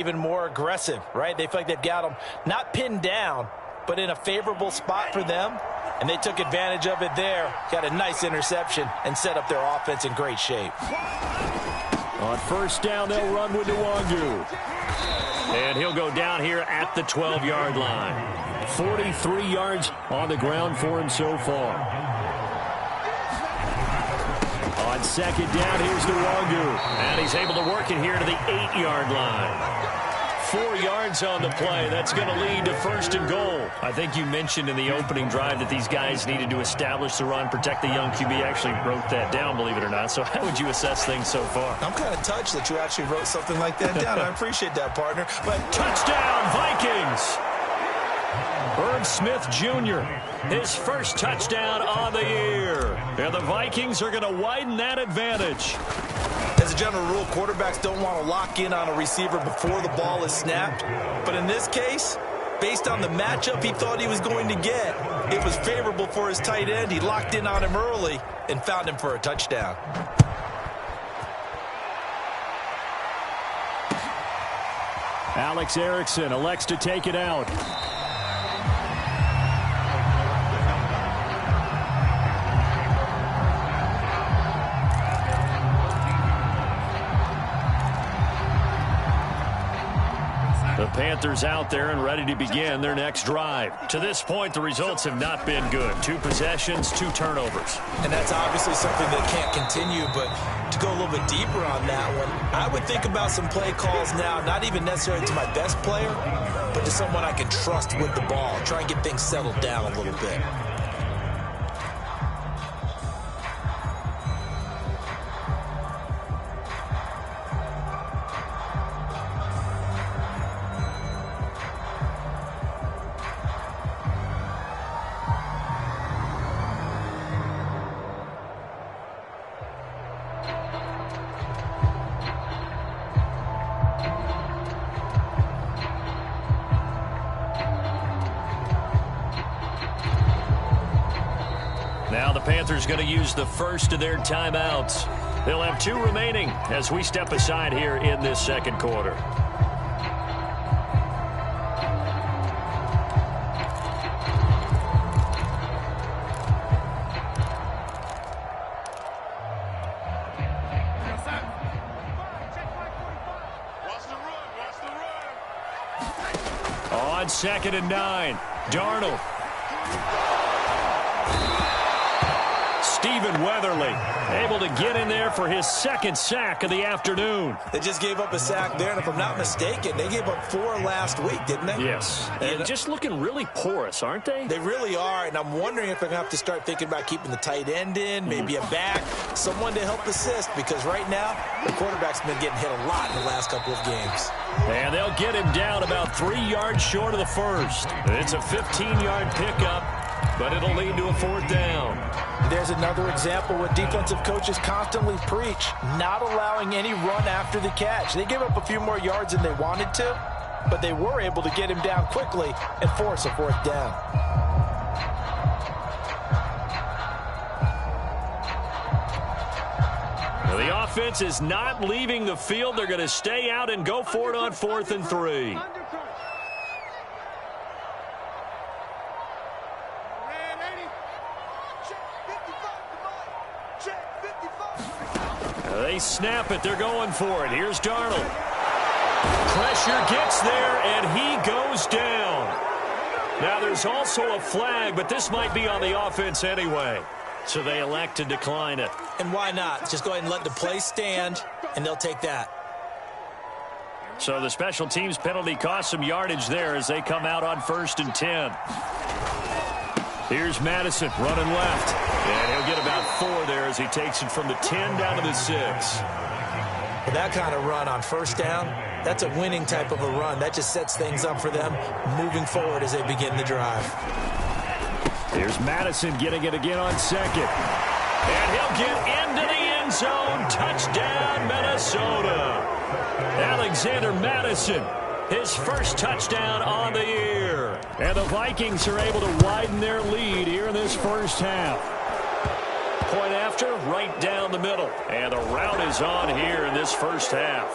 even more aggressive, right? They feel like they've got them not pinned down, but in a favorable spot for them, and they took advantage of it there. Got a nice interception and set up their offense in great shape. On first down, they'll run with Nwangu. And he'll go down here at the 12-yard line. 43 yards on the ground for him so far. On second down, here's Nwangu. And he's able to work it here to the 8-yard line. 4 yards on the play. That's going to lead to first and goal. I think you mentioned in the opening drive that these guys needed to establish the run, protect the young QB. Actually wrote that down, believe it or not. So how would you assess things so far? I'm kind of touched that you actually wrote something like that down. I appreciate that, partner. But touchdown, Vikings! Herb Smith Jr., his first touchdown on the year. And the Vikings are going to widen that advantage. As a general rule, quarterbacks don't want to lock in on a receiver before the ball is snapped. But in this case, based on the matchup he thought he was going to get, it was favorable for his tight end. He locked in on him early and found him for a touchdown. Alex Erickson elects to take it out. The Panthers out there and ready to begin their next drive. To this point, the results have not been good. 2 possessions, 2 turnovers. And that's obviously something that can't continue, but to go a little bit deeper on that one, I would think about some play calls now, not even necessarily to my best player, but to someone I can trust with the ball. Try and get things settled down a little bit. Now the Panthers going to use the first of their timeouts. They'll have 2 remaining as we step aside here in this second quarter. On 2nd and 9, Darnold. Stephen Weatherly able to get in there for his 2nd sack of the afternoon. They just gave up a sack there, and if I'm not mistaken, they gave up 4 last week, didn't they? Yes. And just looking really porous, aren't they? They really are, and I'm wondering if they're going to have to start thinking about keeping the tight end in, maybe a back, someone to help assist, because right now, the quarterback's been getting hit a lot in the last couple of games. And they'll get him down about 3 yards short of the first. It's a 15-yard pickup, but it'll lead to a 4th down. There's another example what defensive coaches constantly preach, not allowing any run after the catch. They gave up a few more yards than they wanted to, but they were able to get him down quickly and force a 4th down. Well, the offense is not leaving the field. They're going to stay out and go for it on 4th and 3. They snap it. They're going for it. Here's Darnold. Pressure gets there, and he goes down. Now, there's also a flag, but this might be on the offense anyway. So they elect to decline it. And why not? Just go ahead and let the play stand, and they'll take that. So the special teams penalty cost some yardage there as they come out on 1st and 10. Here's Madison running left. And he'll get about 4 there as he takes it from the 10 down to the 6. With that kind of run on 1st down, that's a winning type of a run. That just sets things up for them moving forward as they begin the drive. Here's Madison getting it again on 2nd. And he'll get into the end zone. Touchdown, Minnesota. Alexander Madison, his first touchdown on the year. And the Vikings are able to widen their lead here in this first half. Point after, right down the middle. And the route is on here in this first half.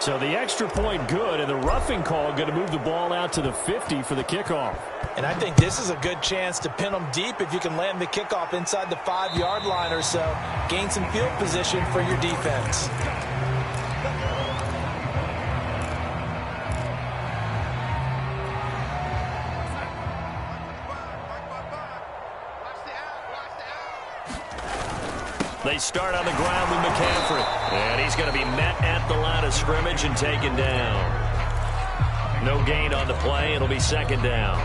So the extra point good, and the roughing call going to move the ball out to the 50 for the kickoff. And I think this is a good chance to pin them deep if you can land the kickoff inside the 5-yard line or so. Gain some field position for your defense. They start on the ground with McCaffrey. And he's going to be met at the line of scrimmage and taken down. No gain on the play. It'll be second down.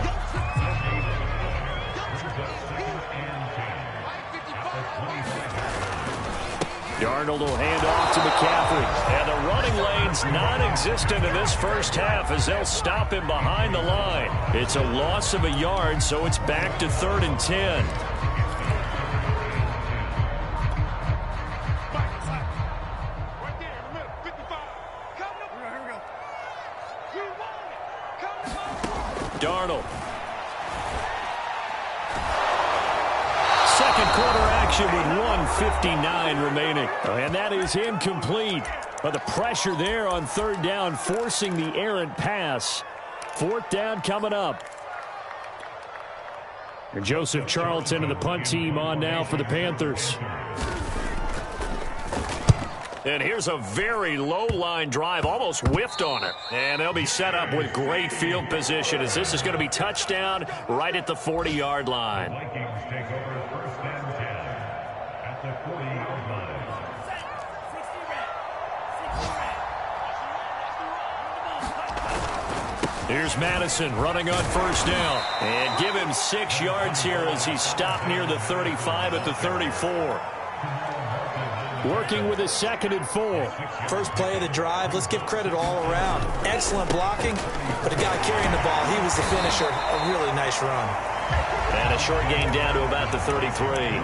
Darnold will hand off to McCaffrey. And the running lane's non-existent in this first half as they'll stop him behind the line. It's a loss of a yard, so it's back to 3rd and 10. Darnold. Second quarter action with 1:59 remaining. And that is incomplete. But the pressure there on 3rd down, forcing the errant pass. 4th down coming up. And Joseph Charlton and the punt team on now for the Panthers. And here's a very low-line drive, almost whiffed on it. And they'll be set up with great field position as this is going to be touchdown right at the 40-yard line. Vikings take over 1st and 10 at the 40-yard line. Here's Madison running on 1st down. And give him 6 yards here as he stopped near the 35 at the 34. Working with his 2nd and 4. First play of the drive. Let's give credit all around. Excellent blocking, but the guy carrying the ball, he was the finisher. A really nice run. And a short gain down to about the 33.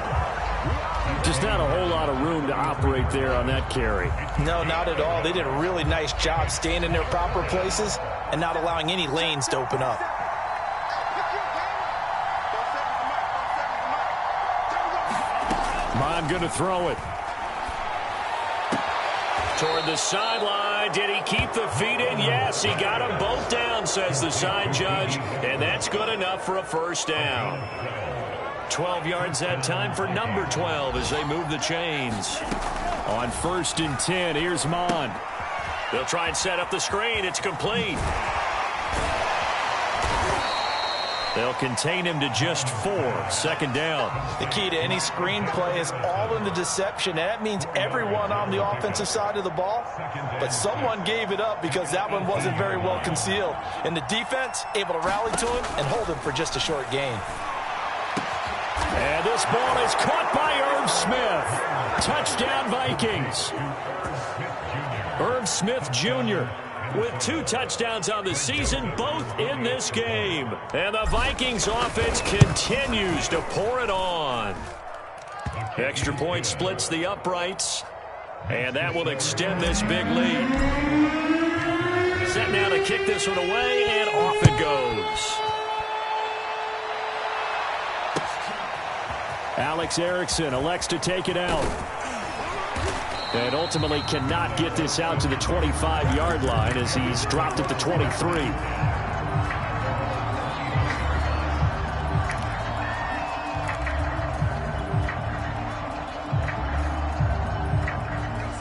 Just not a whole lot of room to operate there on that carry. No, not at all. They did a really nice job staying in their proper places and not allowing any lanes to open up. Mon going to throw it. Toward the sideline. Did he keep the feet in? Yes, he got them both down, says the side judge. And that's good enough for a 1st down. 12 yards that time for number 12 as they move the chains. On 1st and 10, here's Mon. They'll try and set up the screen. It's complete. They'll contain him to just 4. 2nd down. The key to any screen play is all in the deception. And that means everyone on the offensive side of the ball. But someone gave it up because that one wasn't very well concealed. And the defense able to rally to him and hold him for just a short gain. And this ball is caught by Irv Smith. Touchdown Vikings. Irv Smith Jr. with 2 touchdowns on the season, both in this game. And the Vikings offense continues to pour it on. Extra point splits the uprights. And that will extend this big lead. Set now to kick this one away, and off it goes. Alex Erickson elects to take it out. And ultimately cannot get this out to the 25-yard line as he's dropped at the 23.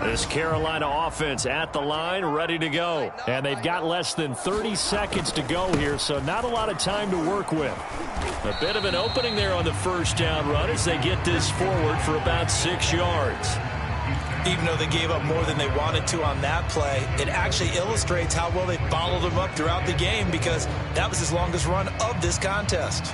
This Carolina offense at the line, ready to go. And they've got less than 30 seconds to go here, so not a lot of time to work with. A bit of an opening there on the 1st down run as they get this forward for about 6 yards. Even though they gave up more than they wanted to on that play, it actually illustrates how well they bottled them up throughout the game because that was his longest run of this contest.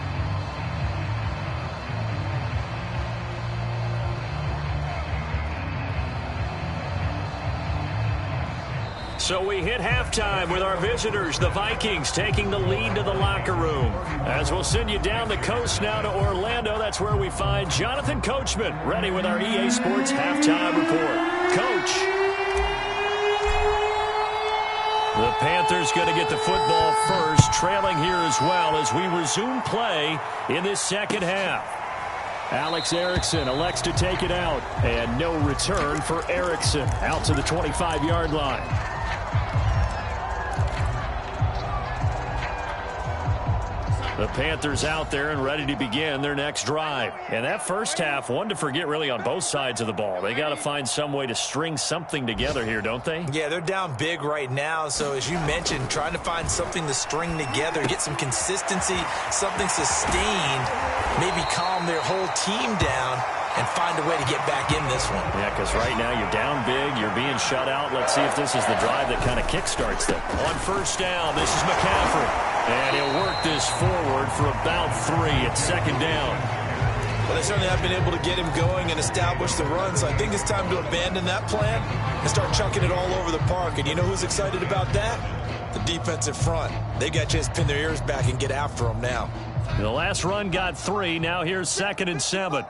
So we hit halftime with our visitors, the Vikings, taking the lead to the locker room. As we'll send you down the coast now to Orlando, that's where we find Jonathan Coachman, ready with our EA Sports halftime report. Coach. The Panthers going to get the football first, trailing here as well as we resume play in this second half. Alex Erickson elects to take it out, and no return for Erickson out to the 25-yard line. The Panthers out there and ready to begin their next drive. And that first half, one to forget really on both sides of the ball. They got to find some way to string something together here, don't they? Yeah, they're down big right now. So as you mentioned, trying to find something to string together, get some consistency, something sustained, maybe calm their whole team down and find a way to get back in this one. Yeah, because right now you're down big, you're being shut out. Let's see if this is the drive that kind of kickstarts them. On first down, this is McCaffrey. And he'll work this forward for about 3. It's second down. Well, they certainly have been able to get him going and establish the run, so I think it's time to abandon that plan and start chunking it all over the park. And you know who's excited about that? The defensive front. They got a chance to pin their ears back and get after them now. The last run got 3. Now here's 2nd and 7.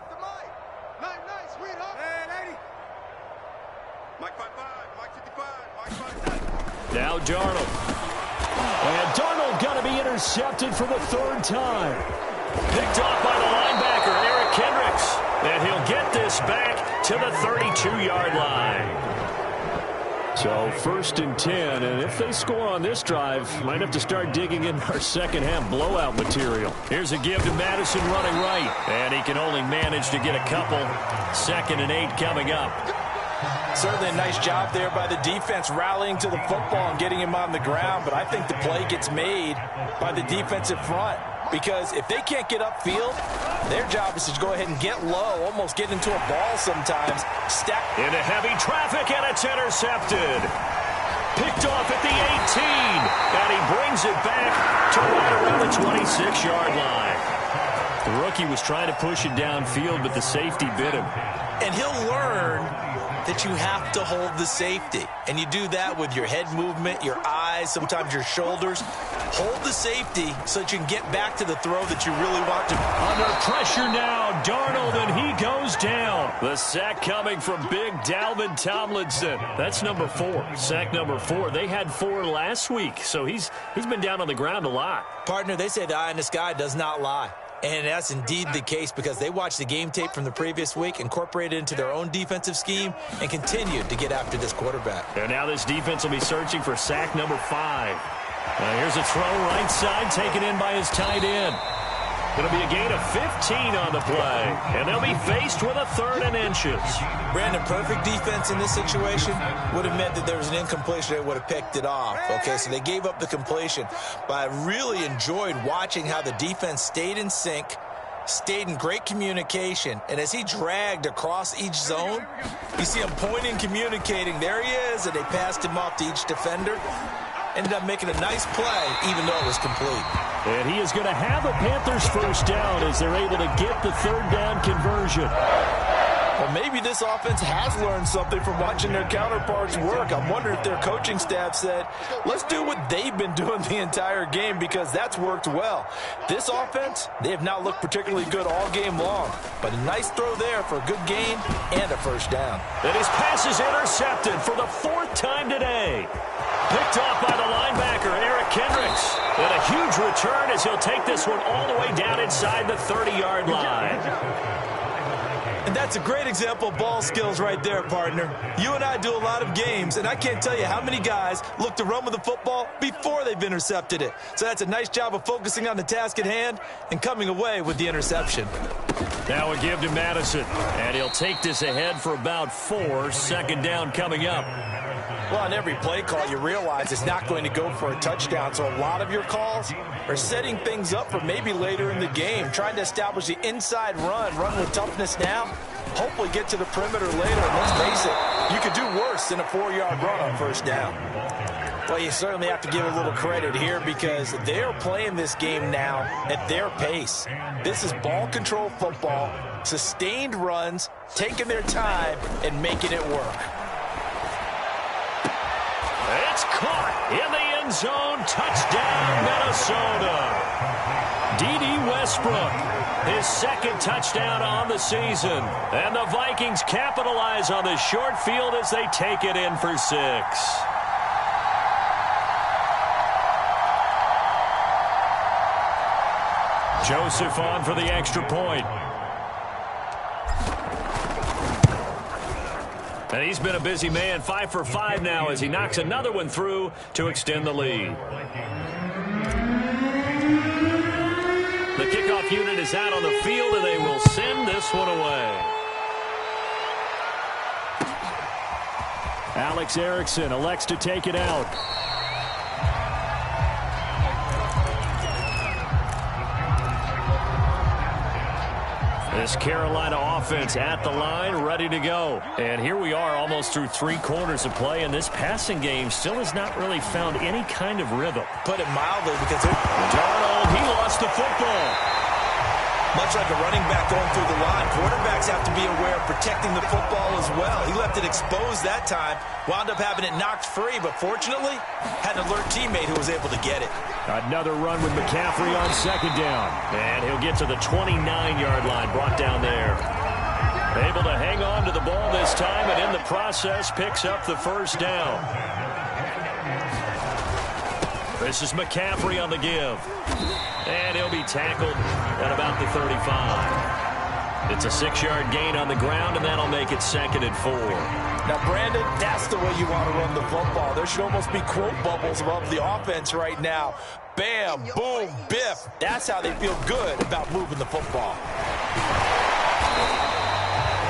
Now Darnold. And Darnold going to be intercepted for the 3rd time. Picked off by the linebacker, Eric Kendricks. And he'll get this back to the 32-yard line. So 1st and 10, and if they score on this drive, might have to start digging in our second half blowout material. Here's a give to Madison running right, and he can only manage to get a couple. 2nd and 8 coming up. Certainly a nice job there by the defense rallying to the football and getting him on the ground, but I think the play gets made by the defensive front because if they can't get upfield, their job is to go ahead and get low, almost get into a ball sometimes. Stack into heavy traffic, and it's intercepted. Picked off at the 18, and he brings it back to right around the 26-yard line. The rookie was trying to push it downfield, but the safety bit him. And he'll learn that you have to hold the safety. And you do that with your head movement, your eyes, sometimes your shoulders. Hold the safety so that you can get back to the throw that you really want to. Under pressure now, Darnold, and he goes down. The sack coming from big Dalvin Tomlinson. That's number 4. Sack number 4. They had 4 last week, so he's been down on the ground a lot. Partner, they say the eye in the sky does not lie. And that's indeed the case because they watched the game tape from the previous week, incorporated it into their own defensive scheme, and continued to get after this quarterback. And now this defense will be searching for sack number 5. Here's a throw right side taken in by his tight end. It'll be a gain of 15 on the play, and they'll be faced with a 3rd and inches. Brandon, perfect defense in this situation would have meant that there was an incompletion. They would have picked it off. Okay, so they gave up the completion. But I really enjoyed watching how the defense stayed in sync, stayed in great communication, and as he dragged across each zone, you see him pointing, communicating. There he is, and they passed him off to each defender. Ended up making a nice play, even though it was complete. And he is going to have a Panthers 1st down as they're able to get the 3rd down conversion. Well, maybe this offense has learned something from watching their counterparts work. I'm wondering if their coaching staff said, let's do what they've been doing the entire game because that's worked well. This offense, they have not looked particularly good all game long. But a nice throw there for a good gain and a 1st down. And his pass is intercepted for the 4th time today. Picked off by the linebacker, Eric Kendricks. And a huge return as he'll take this one all the way down inside the 30-yard line. And that's a great example of ball skills right there, partner. You and I do a lot of games, and I can't tell you how many guys look to run with the football before they've intercepted it. So that's a nice job of focusing on the task at hand and coming away with the interception. Now a give to Madison, and he'll take this ahead for about 4. 2nd down coming up. Well, on every play call, you realize it's not going to go for a touchdown. So a lot of your calls are setting things up for maybe later in the game, trying to establish the inside run with toughness now, hopefully get to the perimeter later. And let's face it, you could do worse than a 4-yard run on 1st down. Well, you certainly have to give a little credit here because they're playing this game now at their pace. This is ball control football, sustained runs, taking their time and making it work. It's caught in the end zone. Touchdown, Minnesota. D.D. Westbrook, his 2nd touchdown on the season. And the Vikings capitalize on the short field as they take it in for 6. Joseph on for the extra point. And he's been a busy man, 5 for 5 now as he knocks another one through to extend the lead. Kickoff unit is out on the field, and they will send this one away. Alex Erickson elects to take it out. This Carolina offense at the line, ready to go. And here we are almost through 3 quarters of play, and this passing game still has not really found any kind of rhythm. Put it mildly, because Darnold, he lost the football. much like a running back going through the line, quarterbacks have to be aware of protecting the football as well. He left it exposed that time, wound up having it knocked free, but fortunately had an alert teammate who was able to get it. Another run with McCaffrey on 2nd down. And he'll get to the 29-yard line, brought down there. Able to hang on to the ball this time, and in the process picks up the 1st down. This is McCaffrey on the give. And he'll be tackled at about the 35. It's a 6-yard gain on the ground, and that'll make it 2nd and 4. Now, Brandon, that's the way you want to run the football. There should almost be quote bubbles above the offense right now. Bam, boom, biff. That's how they feel good about moving the football.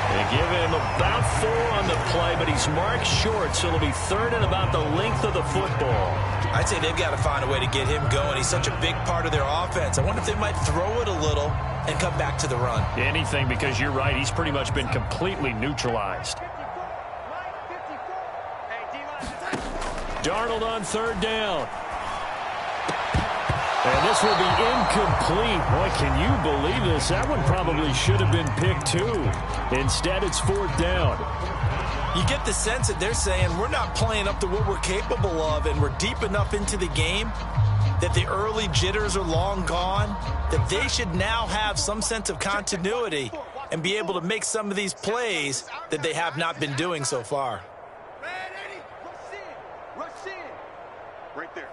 They give him about 4 on the play, but he's marked short, so it'll be 3rd and about the length of the football. I'd say they've got to find a way to get him going. He's such a big part of their offense. I wonder if they might throw it a little and come back to the run. Anything, because you're right. He's pretty much been completely neutralized. Darnold on 3rd down. And this will be incomplete. Boy, can you believe this? That one probably should have been picked too. Instead, it's 4th down. You get the sense that they're saying we're not playing up to what we're capable of, and we're deep enough into the game that the early jitters are long gone, that they should now have some sense of continuity and be able to make some of these plays that they have not been doing so far. Right there.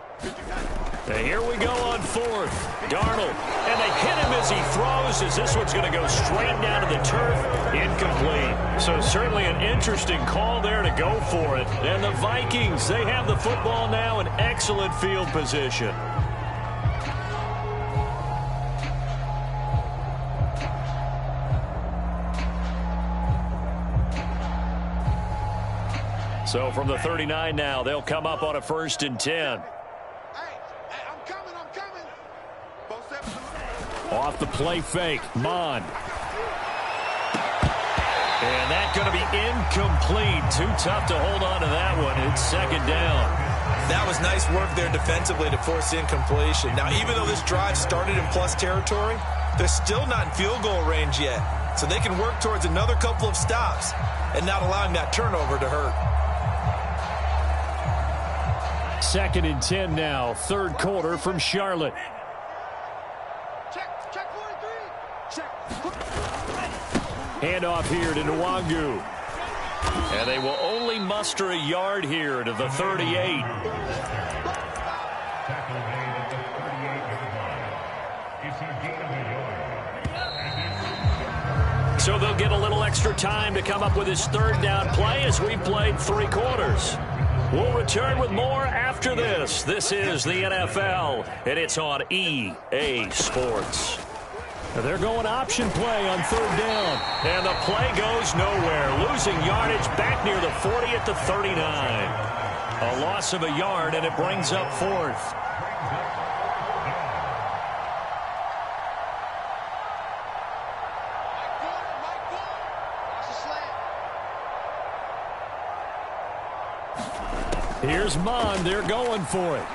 And here we go on 4th. Darnold. And they hit him as he throws, as this one's going to go straight down to the turf. Incomplete. So certainly an interesting call there to go for it. And the Vikings, they have the football now in excellent field position. So from the 39 now, they'll come up on a 1st and 10. Off the play fake, Mond. And that's going to be incomplete. Too tough to hold on to that one. It's 2nd down. That was nice work there defensively to force incompletion. Now, even though this drive started in plus territory, they're still not in field goal range yet. So they can work towards another couple of stops and not allowing that turnover to hurt. 2nd and 10 now, 3rd quarter from Charlotte. Handoff here to Nwangu. And they will only muster a yard here to the 38. So they'll get a little extra time to come up with his 3rd down play as we've played 3 quarters. We'll return with more after this. This is the NFL, and it's on EA Sports. They're going option play on 3rd down. And the play goes nowhere. Losing yardage back near the 40 at the 39. A loss of a yard, and it brings up 4th. Here's Mond. They're going for it.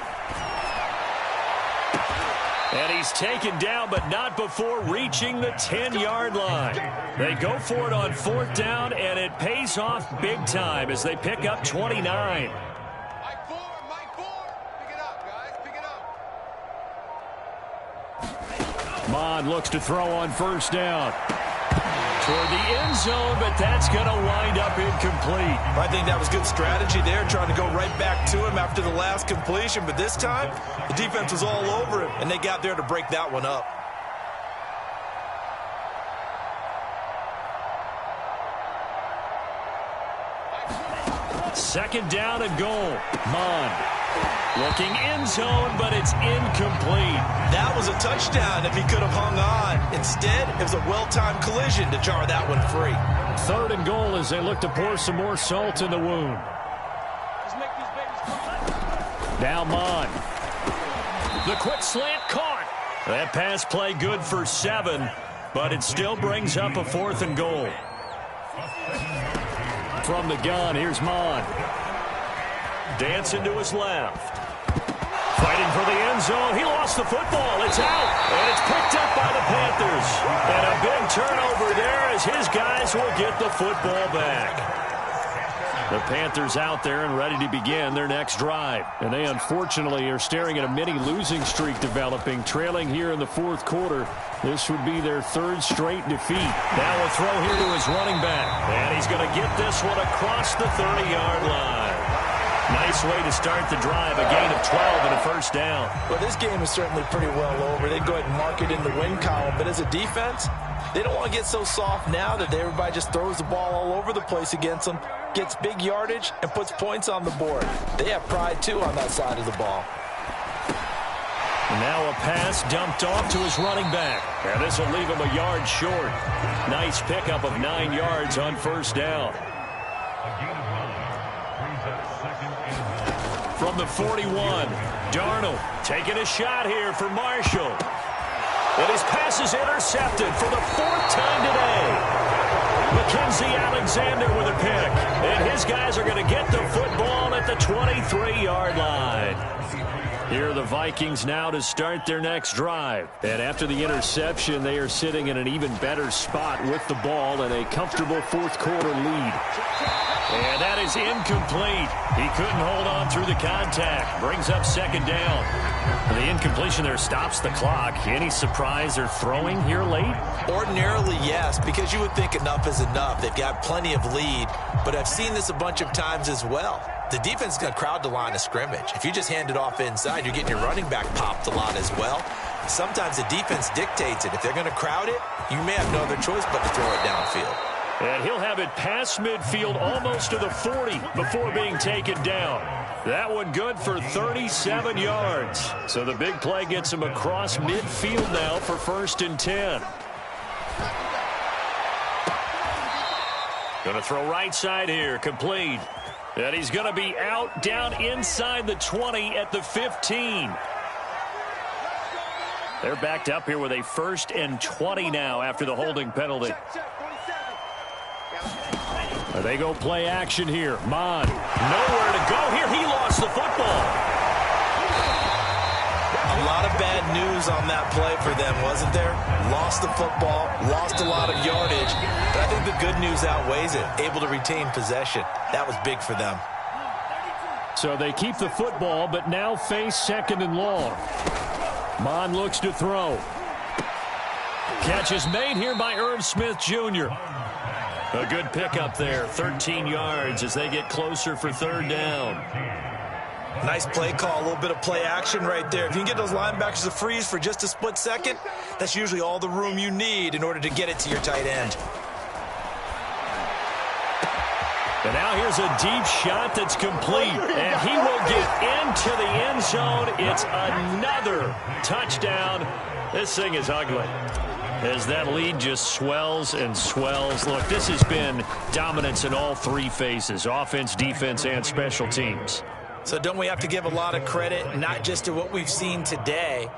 And he's taken down, but not before reaching the 10-yard line. They go for it on 4th down, and it pays off big time as they pick up 29. Mike 4. Pick it up, guys. Pick it up. Mond looks to throw on 1st down. Toward the end zone, but that's going to wind up incomplete. I think that was good strategy there, trying to go right back to him after the last completion. But this time, the defense was all over him, and they got there to break that one up. Second down and goal. Mond. Looking end zone, but it's incomplete. That was a touchdown if he could have hung on. Instead, it was a well-timed collision to jar that one free. 3rd and goal as they look to pour some more salt in the wound. Now Mon. The quick slant caught. That pass play good for 7, but it still brings up a 4th and goal. From the gun, here's Mon. Dancing to his left. Fighting for the end zone. He lost the football. It's out. And it's picked up by the Panthers. And a big turnover there as his guys will get the football back. The Panthers out there and ready to begin their next drive. And they unfortunately are staring at a mini losing streak developing, trailing here in the 4th quarter. This would be their 3rd straight defeat. Now a throw here to his running back. And he's going to get this one across the 30-yard line. Nice way to start the drive, a gain of 12 and a 1st down. Well, this game is certainly pretty well over. They'd go ahead and mark it in the win column. But as a defense, they don't want to get so soft now that everybody just throws the ball all over the place against them, gets big yardage, and puts points on the board. They have pride, too, on that side of the ball. And now a pass dumped off to his running back. And this will leave him a yard short. Nice pickup of 9 yards on 1st down. From the 41, Darnold taking a shot here for Marshall. And his pass is intercepted for the 4th time today. Mackenzie Alexander with a pick. And his guys are going to get the football at the 23-yard line. Here are the Vikings now to start their next drive. And after the interception, they are sitting in an even better spot with the ball and a comfortable 4th quarter lead. And that is incomplete. He couldn't hold on through the contact. Brings up 2nd down. And the incompletion there stops the clock. Any surprise they're throwing here late? Ordinarily, yes, because you would think enough is enough. They've got plenty of lead, but I've seen this a bunch of times as well. The defense is going to crowd the line of scrimmage. If you just hand it off inside, you're getting your running back popped a lot as well. Sometimes the defense dictates it. If they're going to crowd it, you may have no other choice but to throw it downfield. And he'll have it past midfield almost to the 40 before being taken down. That one good for 37 yards. So the big play gets him across midfield now for 1st and 10. Going to throw right side here, complete. And he's going to be out down inside the 20 at the 15. They're backed up here with a 1st and 20 now after the holding penalty. They go play action here. Mon, nowhere to go here. He lost the football. A lot of bad news on that play for them, wasn't there? Lost the football, lost a lot of yardage, but I think the good news outweighs it. Able to retain possession. That was big for them. So they keep the football, but now face 2nd and long. Mon looks to throw. Catch is made here by Irv Smith Jr. A good pickup there, 13 yards as they get closer for 3rd down. Nice play call, a little bit of play action right there. If you can get those linebackers to freeze for just a split second, that's usually all the room you need in order to get it to your tight end. And now here's a deep shot that's complete. And he will get into the end zone. It's another touchdown. This thing is ugly. As that lead just swells and swells. Look, this has been dominance in all 3 phases, offense, defense, and special teams. So don't we have to give a lot of credit, not just to what we've seen today,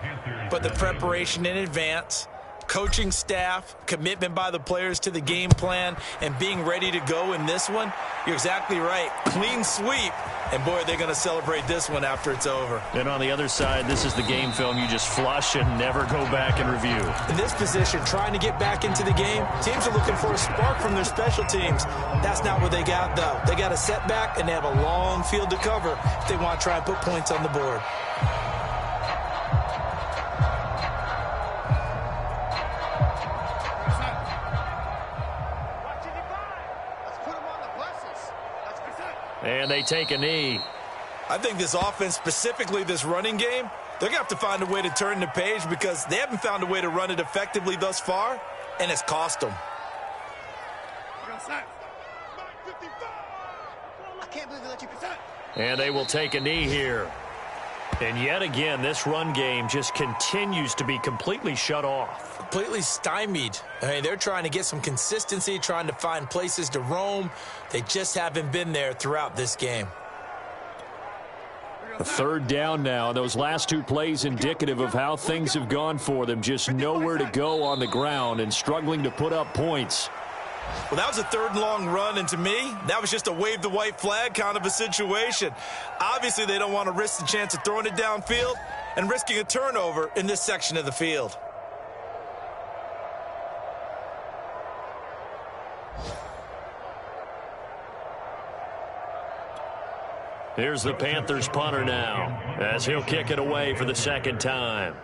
but the preparation in advance, coaching staff, commitment by the players to the game plan, and being ready to go in this one? You're exactly right. Clean sweep. And, boy, they're going to celebrate this one after it's over. And on the other side, this is the game film you just flush and never go back and review. In this position, trying to get back into the game, teams are looking for a spark from their special teams. That's not what they got, though. They got a setback, and they have a long field to cover if they want to try and put points on the board. And they take a knee. I think this offense, specifically this running game, they're going to have to find a way to turn the page because they haven't found a way to run it effectively thus far, and it's cost them. And they will take a knee here. And yet again, this run game just continues to be completely shut off. Completely stymied. I mean, they're trying to get some consistency, trying to find places to roam. They just haven't been there throughout this game. A third down now. Those last two plays indicative of how things have gone for them. Just nowhere to go on the ground and struggling to put up points. Well, that was a third and long run, and to me, that was just a wave the white flag kind of a situation. Obviously, they don't want to risk the chance of throwing it downfield and risking a turnover in this section of the field. Here's the Panthers punter now, as he'll kick it away for the second time.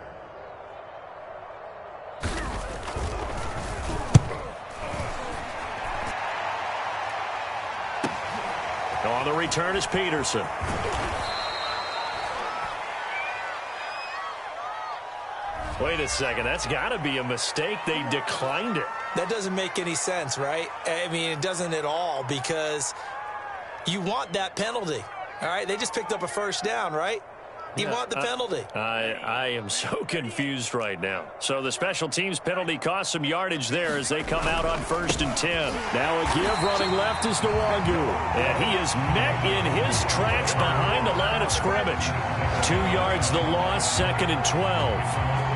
On the return is Peterson. Wait a second, that's got to be a mistake. They declined it. That doesn't make any sense, right? I mean, it doesn't at all, because you want that penalty. All right, they just picked up a first down, right? You want the penalty. I am so confused right now. So the special teams penalty cost some yardage there as they come out on 1st and 10. Now a give running left is Nwangu. And he is met in his tracks behind the line of scrimmage. 2 yards the loss, 2nd and 12.